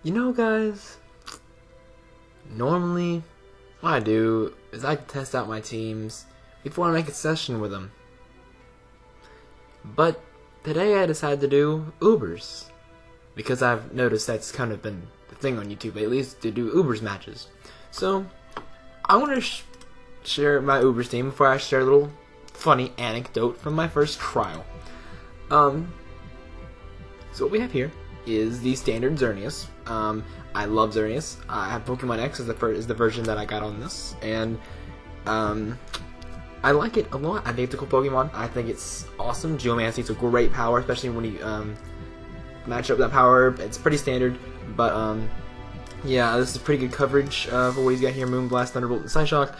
You know, guys, normally what I do is I test out my teams before I make a session with them. But today I decided to do Ubers, because I've noticed that's kind of been the thing on YouTube lately, is to do Ubers matches. So I want to share my Ubers team before I share a little funny anecdote from my first trial. So what we have here is the standard Xerneas. I love Xerneas. I have Pokemon X is the version that I got on this, and I like it a lot. I think it's a cool Pokemon. I think it's awesome. Geomancy is a great power, especially when you match up that power. It's pretty standard, but yeah, this is pretty good coverage for what he's got here. Moonblast, Thunderbolt, and Psyshock.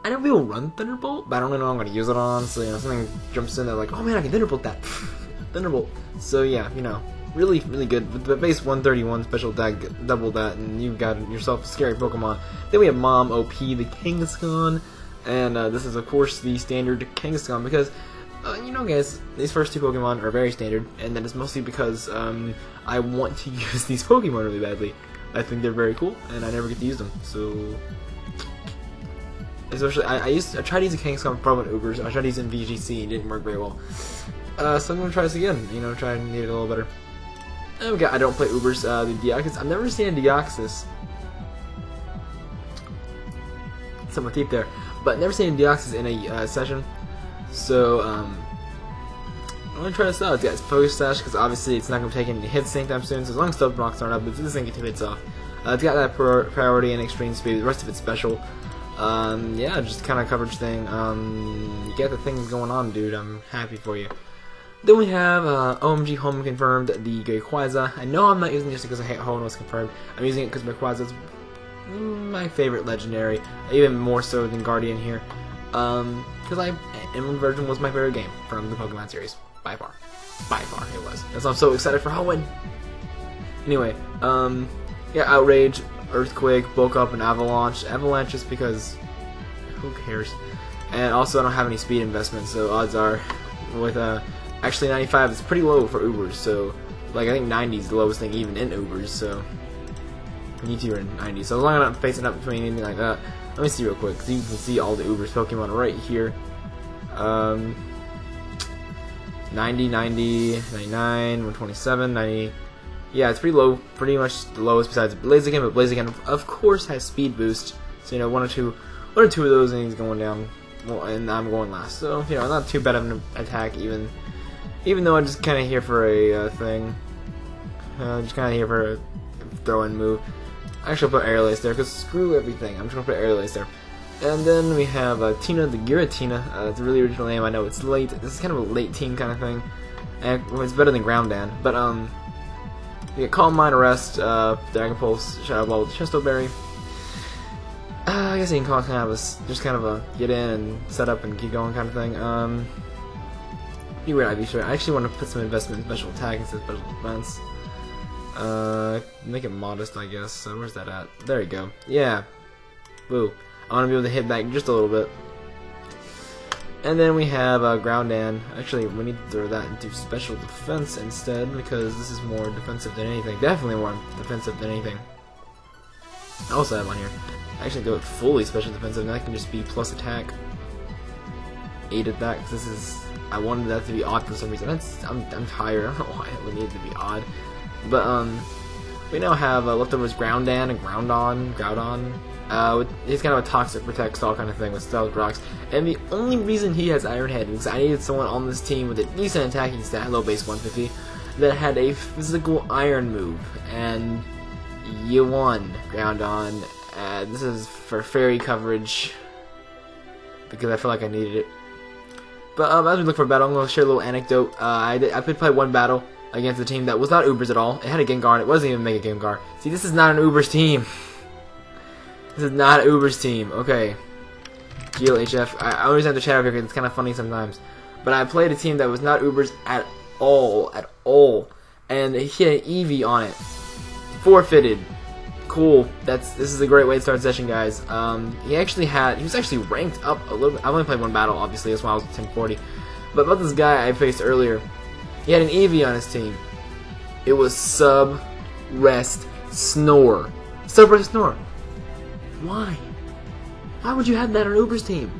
I know people run Thunderbolt, but I don't really know what I'm going to use it on, so, you know, something jumps in, they're like, oh man, I can Thunderbolt that. Thunderbolt. So, yeah, you know, really, really good. With the base 131 special attack, double that, and you've got yourself a scary Pokemon. Then we have Mom OP, the Kangaskhan, and this is, of course, the standard Kangaskhan, because, you know, guys, these first two Pokemon are very standard, and that is mostly because I want to use these Pokemon really badly. I think they're very cool, and I never get to use them, so... Especially, I tried using Kangaskhan Pro and Ubers. I tried using VGC and it didn't work very well. So I'm gonna try this again. You know, try and get it a little better. Okay, I don't play Ubers. The Deoxys. I've never seen a Deoxys. Set my teeth there, but never seen a Deoxys in a session. So I'm gonna try this out. It's got its Poke Stash because obviously it's not gonna take any hits anytime soon. So as long as Stubborn Rocks aren't up, it doesn't get 2 hits off. It's got that priority and extreme speed. The rest of it's special. Yeah, just kind of coverage thing. You get the things going on, dude. I'm happy for you. Then we have OMG Home confirmed the Rayquaza. I know I'm not using it just because Home was confirmed. I'm using it because Rayquaza is my favorite legendary, even more so than Guardian here. Because Emerald version was my favorite game from the Pokemon series, by far. By far, it was. That's why I'm so excited for Halloween. Anyway, yeah, Outrage, Earthquake, Bulk Up, and Avalanche. Avalanche just because, who cares? And also I don't have any speed investments, so odds are, with actually 95 is pretty low for Ubers, so like I think 90 is the lowest thing even in Ubers, so Mewtwo are in 90, so as long as I'm not facing up between anything like that. Let me see real quick, so you can see all the Ubers Pokemon right here. 90, 90, 99, 127, 90. Yeah, it's pretty low, pretty much the lowest besides Blaziken, but Blaziken of course has speed boost, so you know one or two of those and he's going down, well, and I'm going last, so you know not too bad of an attack even though I'm just kind of here for a thing, just kind of here for a throw-in move. Actually, I'll put Aerial Ace there because screw everything. I'm just gonna put Aerial Ace there. And then we have Tina, the Giratina. It's a really original name. I know it's late. This is kind of a late team kind of thing, and it's better than Groundan, but you get Calm Mind, Arrest, Dragon Pulse, Shadow Ball with Chesto Berry. I guess you can call it kind of just kind of a get in and set up and keep going kind of thing. Be weird, I'd be sure. I actually want to put some investment in special attack instead of special defense. Make it modest, I guess. So where's that at? There you go. Yeah. Woo. I want to be able to hit back just a little bit. And then we have Groundan. Actually, we need to throw that into special defense instead, because this is more defensive than anything. Definitely more defensive than anything. I also have on here. I actually go with fully special defensive, and that can just be plus attack. 8 at that, because this is... I wanted that to be odd for some reason. I'm tired. I don't know why I would need it to be odd. But, we now have leftovers Groundan and Groudon. He's kind of a toxic protect style kind of thing with Stealth Rocks, and the only reason he has Iron Head is I needed someone on this team with a decent attacking stat, low base 150, that had a physical Iron move, and you won, Groudon. This is for fairy coverage because I feel like I needed it. But as we look for a battle, I'm going to share a little anecdote. I did play one battle against a team that was not Ubers at all. It had a Gengar, and it wasn't even Mega Gengar. See, this is not an Ubers team. This is not an Ubers team. Okay. GLHF. I always have to chat over here because it's kind of funny sometimes. But I played a team that was not Ubers at all. At all. And he had an Eevee on it. Forfeited. Cool. This is a great way to start a session, guys. He was actually ranked up a little bit. I've only played one battle, obviously. That's why I was at 1040. But about this guy I faced earlier. He had an Eevee on his team. It was sub rest, snore. Sub, rest, snore. Why? Why would you have that on Uber's team?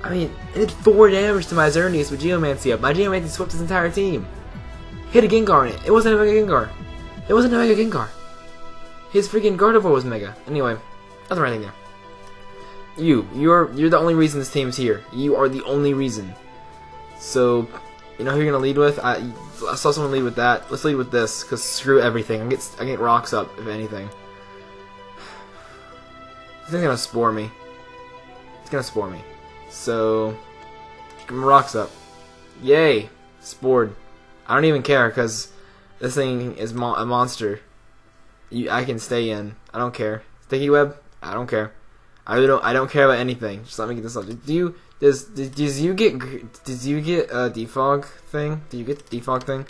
I mean, it did 4 damage to my Xerneas with Geomancy up. My Geomancy swept his entire team. Hit a Gengar on it. It wasn't a Mega Gengar. It wasn't a Mega Gengar. His freaking Gardevoir was Mega. Anyway, nothing right there. You're the only reason this team's here. You are the only reason. So, you know who you're gonna lead with? I saw someone lead with that. Let's lead with this, cause screw everything. I get rocks up if anything. This thing's gonna spore me. It's gonna spore me. So, give him rocks up. Yay, spored. I don't even care, cause this thing is a monster. I can stay in. I don't care. Sticky web. I don't care. I don't care about anything. Just let me get this up. Does you get a defog thing? Do you get the defog thing?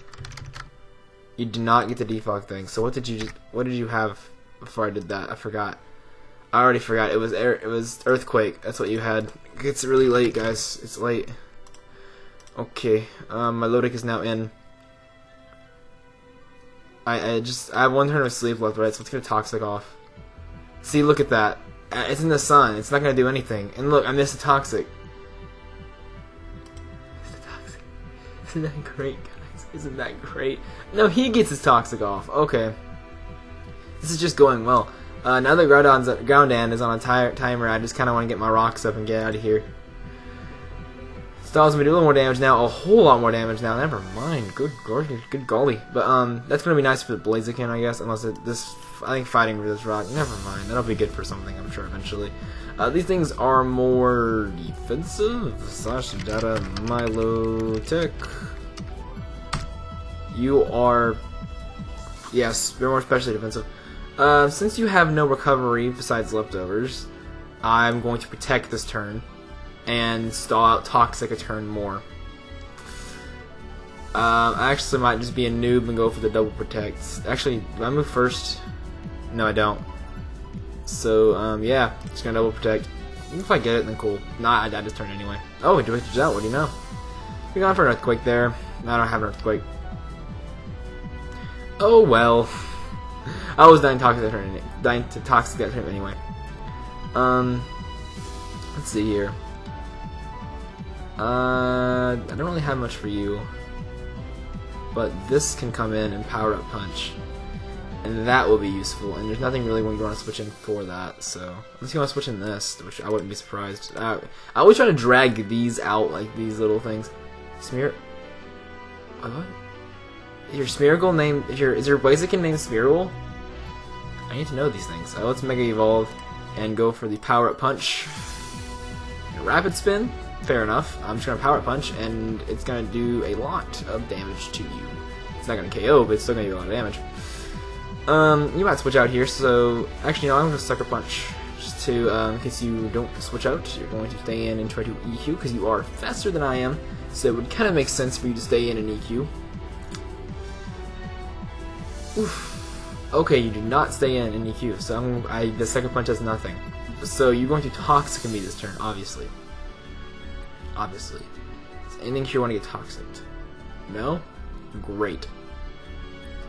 You do not get the defog thing. So what did you have before I did that? I forgot. I already forgot. It was earthquake. That's what you had. It's really late, guys. It's late. Okay. My Lodic is now in. I have 1 turn of sleep left, right? So it's gonna toxic off. See, look at that. It's in the sun. It's not gonna do anything. And look, I missed a toxic. Isn't that great, guys? Isn't that great? No, he gets his toxic off. Okay. This is just going well. Now that Groudon is on a timer, I just kind of want to get my rocks up and get out of here. Stalls me do a little more damage now, a whole lot more damage now. Never mind. Good golly. But that's gonna be nice for the Blaziken, I guess. Unless I think fighting for this rock. Never mind. That'll be good for something, I'm sure, eventually. These things are more defensive. Slash data Milotech. You are, yes, you're more especially defensive. Since you have no recovery besides leftovers, I'm going to protect this turn and stall out Toxic a turn more. I actually might just be a noob and go for the double protect. Actually, do I move first? No, I don't. So, yeah, just gonna double protect. If I get it, then cool. Nah, I died this turn anyway. Oh, it directed out. What do you know? You're going for an earthquake there. I don't have an earthquake. Oh well. I was dying to toxic that turn anyway. Let's see here. I don't really have much for you, but this can come in and power up punch, and that will be useful. And there's nothing really when you want to switch in for that. So unless you want to switch in this, which I wouldn't be surprised. I always try to drag these out, like these little things. Smear. What? Your Smeargle name? Is your Blaziken named Smeargle? I need to know these things. Let's Mega Evolve and go for the Power Up Punch. Rapid Spin? Fair enough. I'm just going to Power Up Punch, and it's going to do a lot of damage to you. It's not going to KO, but it's still going to do a lot of damage. You might switch out here, so... Actually, no, I'm going to Sucker Punch. Just to, in case you don't switch out, you're going to stay in and try to EQ, because you are faster than I am, so it would kind of make sense for you to stay in and EQ. Oof. Okay, you do not stay in EQ, so the Sucker Punch does nothing. So you're going to Toxic me this turn, obviously. Obviously. Is anything here you want to get Toxic? No? Great.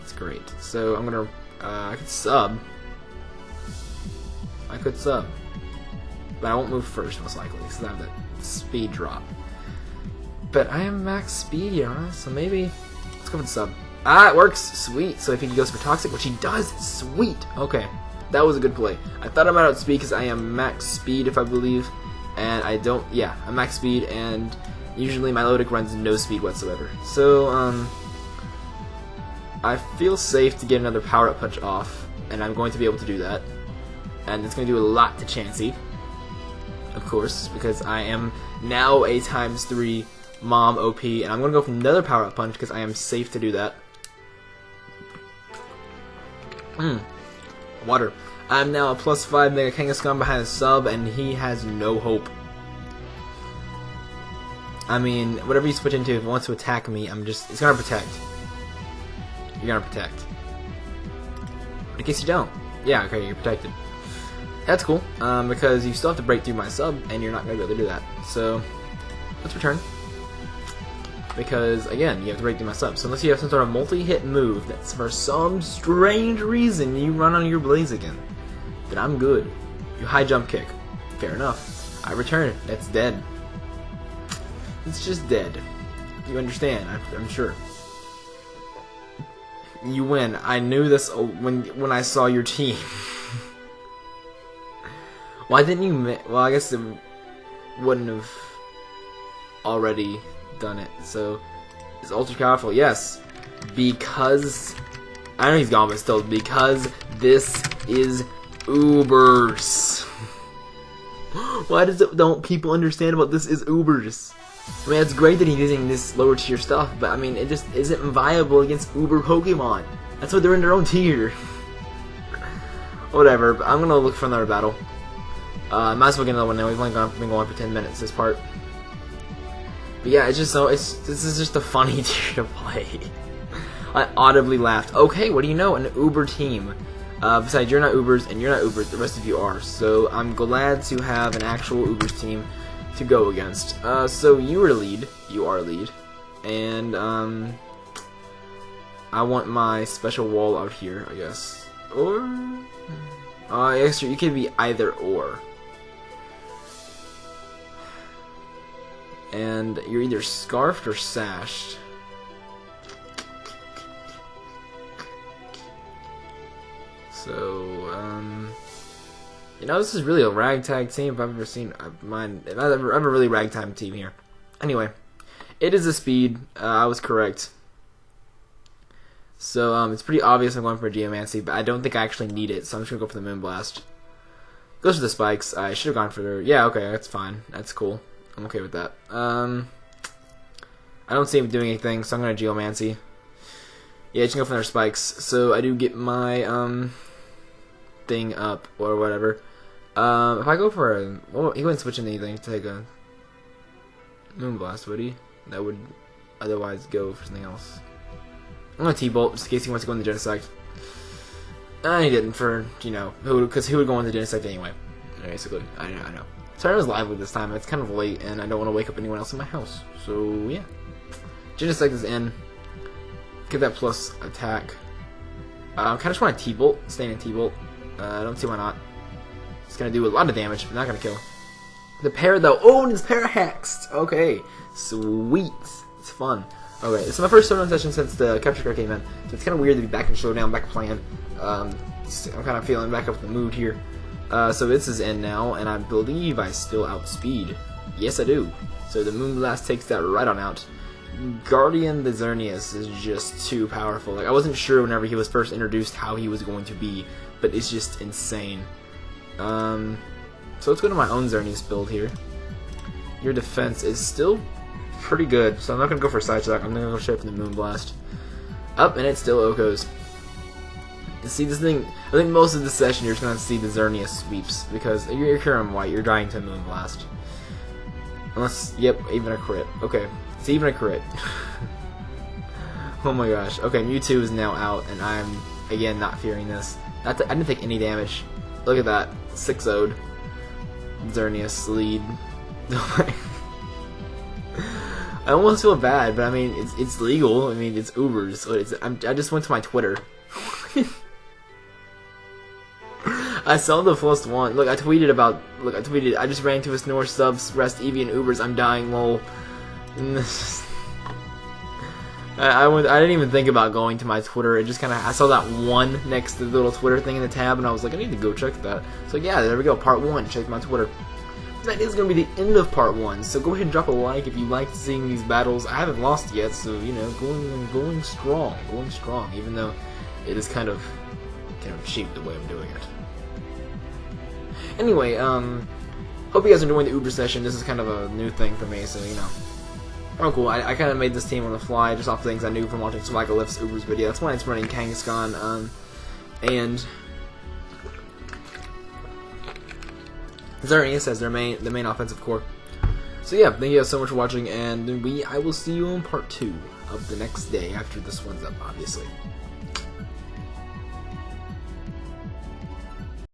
That's great. So I'm gonna, I could sub. But I won't move first, most likely, because I have that speed drop. But I am max speed here, so maybe, let's go for the sub. Ah, it works! Sweet! So if he goes for Toxic, which he does, sweet! Okay, that was a good play. I thought I might outspeed because I am max speed, if I believe. And I don't, yeah, I'm max speed, and usually my Lodic runs no speed whatsoever. So, I feel safe to get another Power Up Punch off, and I'm going to be able to do that. And it's going to do a lot to Chansey, of course, because I am now a ×3 Mom OP, and I'm going to go for another Power Up Punch because I am safe to do that. Water. I'm now a +5 Mega Kangaskhan behind the sub, and he has no hope. I mean, whatever you switch into, if it wants to attack me, it's gonna protect. You're gonna protect. But in case you don't, yeah, okay, you're protected. That's cool, because you still have to break through my sub, and you're not gonna be able to do that. So, let's return. because again, you have to break them up. So unless you have some sort of multi-hit move that's for some strange reason you run on your Blaze again, then I'm good. You high jump kick, fair enough. I return it. That's dead. It's just dead. You understand? I'm sure. You win. I knew this when I saw your team. Why didn't you? Well, I guess it wouldn't have already done it. So, it's ultra powerful. Yes, because I know he's gone, but still, because this is Ubers. Why don't people understand about this is Ubers? I mean, it's great that he's using this lower tier stuff, but I mean, it just isn't viable against Uber Pokemon. That's why they're in their own tier. Whatever, but I'm gonna look for another battle. Might as well get another one now. We've only been going for 10 minutes this part. But yeah, it's just so this is just a funny tier to play. I audibly laughed. Okay, what do you know? An Uber team. Besides, you're not Ubers and you're not Ubers. The rest of you are. So I'm glad to have an actual Ubers team to go against. So you are lead. You are lead. And I want my special wall out here, I guess. Or actually, you could be either or. And you're either scarfed or sashed. So, you know, this is really a ragtag team if I've ever seen mine. I've a really ragtag team here. Anyway, it is a speed. I was correct. So, it's pretty obvious I'm going for a Geomancy, but I don't think I actually need it, so I'm just gonna go for the Moonblast. Goes for the spikes. I should have gone for the... Yeah, okay, that's fine. That's cool. I'm okay with that. I don't see him doing anything, so I'm gonna Geomancy. Yeah, just go for their spikes. So I do get my thing up or whatever. If I go for a... Well, he wouldn't switch into anything to take a Moonblast, would he? That would otherwise go for something else. I'm gonna T-Bolt just in case he wants to go in the Genesect. He didn't for, you know, because who would go in the Genesect anyway? Basically, I know. Sorry I was lively this time. It's kind of late and I don't want to wake up anyone else in my house. So yeah, Genesect is in. Get that plus attack. I kind of just want to T-Bolt, stay in T-Bolt. I don't see why not. It's gonna do a lot of damage, but not gonna kill. The pair though, oh, and it's parahaxed. Okay, sweet. It's fun. Okay, this is my first Showdown session since the capture card came in, so it's kind of weird to be back in Showdown, back playing. I'm kind of feeling back up the mood here. So this is in now, and I believe I still outspeed. Yes, I do. So the Moonblast takes that right on out. Guardian the Xerneas is just too powerful. Like, I wasn't sure whenever he was first introduced how he was going to be, but it's just insane. So let's go to my own Xerneas build here. Your defense is still pretty good, so I'm not going to go for Side Shock. I'm going to go straight for the Moonblast. Up, and it still Okos. You see this thing, I think most of the session you're just going to see the Xerneas sweeps, because you're Kieran White, you're dying to Moonblast. Unless, yep, even a crit. Okay, it's even a crit. Oh my gosh. Okay, Mewtwo is now out, and I'm, again, not fearing this. I didn't take any damage. Look at that. 6-0'd. Xerneas lead. I almost feel bad, but I mean, it's legal. I mean, it's Ubers. So I just went to my Twitter. I saw the first one. Look, I tweeted, I just ran to a Snore subs, rest Eevee and Ubers, I'm dying, lol. I didn't even think about going to my Twitter. It just kind of, I saw that one next to the little Twitter thing in the tab, and I was like, I need to go check that. So yeah, there we go, part 1, check my Twitter. That is going to be the end of part 1, so go ahead and drop a like if you liked seeing these battles. I haven't lost yet, so, you know, going strong, even though it is kind of cheap the way I'm doing it. Anyway, hope you guys are enjoying the Uber session. This is kind of a new thing for me, so, you know. Oh, cool. I kind of made this team on the fly, just off things I knew from watching Swagalift's Uber's video. That's why it's running Kangaskhan, and Xerneas as the main offensive core. So yeah, thank you guys so much for watching, and I will see you on part 2 of the next day after this one's up, obviously.